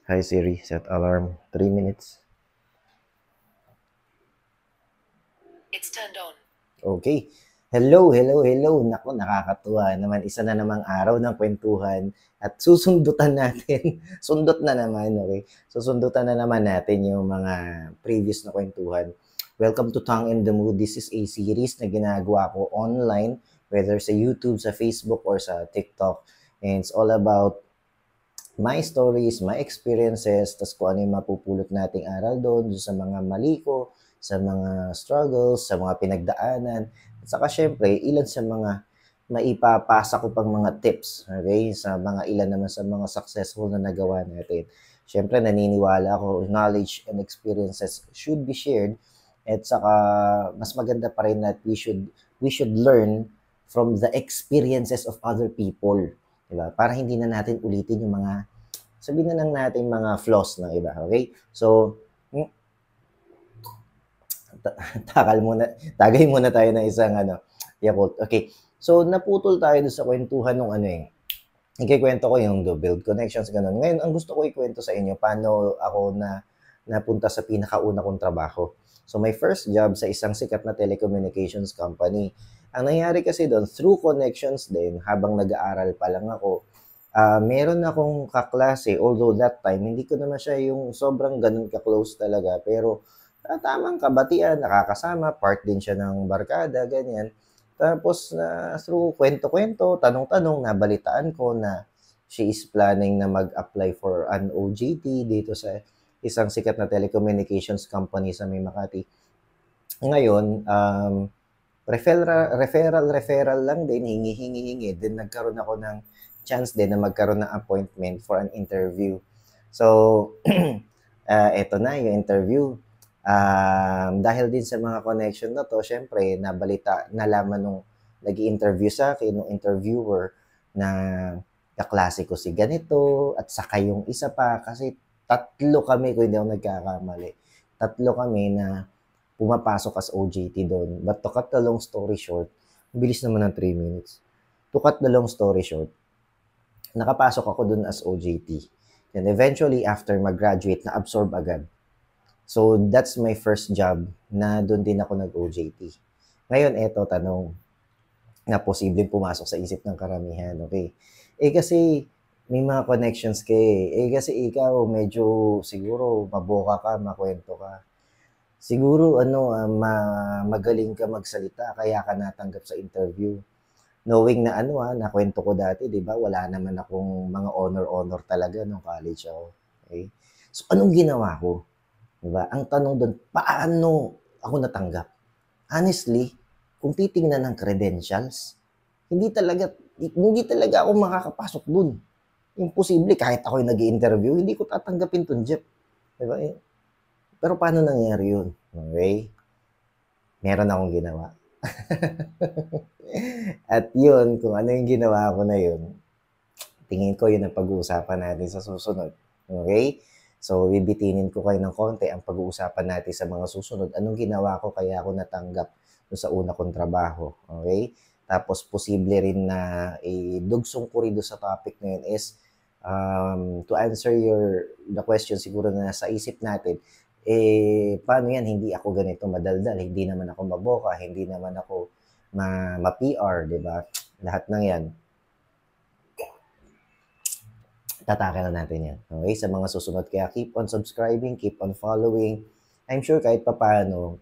Hi Siri, set alarm 3 minutes. It's turned on. Okay. Hello. Naku, nakakatuwa naman. Isa na namang araw ng kwentuhan at susundutan natin. Sundot na naman, okay? Susundutan na naman natin yung mga previous na kwentuhan. Welcome to Tongue in the Mood. This is a series na ginagawa ko online, whether sa YouTube, sa Facebook, or sa TikTok. And it's all about my stories, my experiences, tas kung ano yung mapupulot nating aral doon sa mga mali ko, sa mga struggles, sa mga pinagdaanan. At saka syempre, ilan sa mga maipapasa ko pang mga tips, okay? Sa mga ilan naman sa mga successful na nagawa natin. Syempre, naniniwala ako, knowledge and experiences should be shared. At saka, mas maganda pa rin that we should learn from the experiences of other people. Diba? Para hindi na natin ulitin yung mga sabihin na lang natin mga flaws ng iba, okay? So, tagay muna tayo ng isang Yakult. Okay. So, naputol tayo doon sa kwentuhan ng ikikwento ko yung do build connections, ganun. Ngayon, ang gusto ko ikwento sa inyo, paano ako napunta sa pinakauna kong trabaho. So, my first job sa isang sikat na telecommunications company. Ang nangyari kasi doon, through connections din, habang nag-aaral pa lang ako, meron akong kaklase, although that time, hindi ko naman siya yung sobrang ganun ka-close talaga, pero tamang kabatian, nakakasama, part din siya ng barkada, ganyan. Tapos, through kwento-kwento, tanong-tanong, nabalitaan ko na she is planning na mag-apply for an OJT dito sa isang sikat na telecommunications company sa May Makati. Ngayon, referral lang din, hingi. Then nagkaroon ako ng chance din na magkaroon ng appointment for an interview. So, eto na yung interview. Dahil din sa mga connection na to, syempre, nalaman nung nag-i-interview sa akin, nung interviewer, na kaklase ko si ganito, at saka yung isa pa, kasi tatlo kami, kung hindi ako nagkakamali, tatlo kami na pumapasok as OJT doon. But to cut the long story short, bilis naman ng 3 minutes. To cut the long story short, nakapasok ako doon as OJT. And eventually, after mag-graduate, na-absorb agad. So, that's my first job na doon din ako nag-OJT. Ngayon, eto, tanong na posibleng pumasok sa isip ng karamihan, okay? Kasi, may mga connections ka kasi ikaw, medyo, siguro, maboka ka, makwento ka. Siguro, magaling ka magsalita, kaya ka natanggap sa interview. Knowing na nakwento ko dati, di ba, wala naman akong mga honor talaga nung college ako. Okay? So, anong ginawa ko? Diba? Ang tanong doon, paano ako natanggap? Honestly, kung titingnan ng credentials, hindi talaga ako makakapasok doon. Imposible, kahit ako yung nag-i-interview, hindi ko tatanggapin tong job. Diba? Pero paano nangyari yun? Okay? Meron akong ginawa. At yun, kung ano yung ginawa ko na yun, tingin ko yun ang pag-uusapan natin sa susunod. Okay? So, bibitinin ko kayo ng konti ang pag-uusapan natin sa mga susunod. Anong ginawa ko kaya ako natanggap sa una kong trabaho. Okay? Tapos, posible rin na dugsong ko rin sa topic na yun is to answer the question siguro na nasa isip natin, paano yan, hindi ako ganito madaldal, hindi naman ako maboka, hindi naman ako ma-PR, di ba? Lahat ng yan, tatakil na natin yan. Okay? Sa mga susunod. Kaya keep on subscribing, keep on following. I'm sure kahit papano,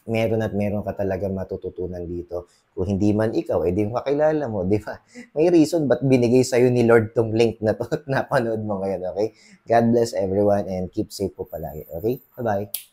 meron ka talaga matututunan dito. Kung hindi man ikaw, edi makilala mo, di ba? May reason ba't binigay sa'yo ni Lord tong link na to at napanood mo ngayon, okay? God bless everyone and keep safe po palagi, okay? Bye-bye!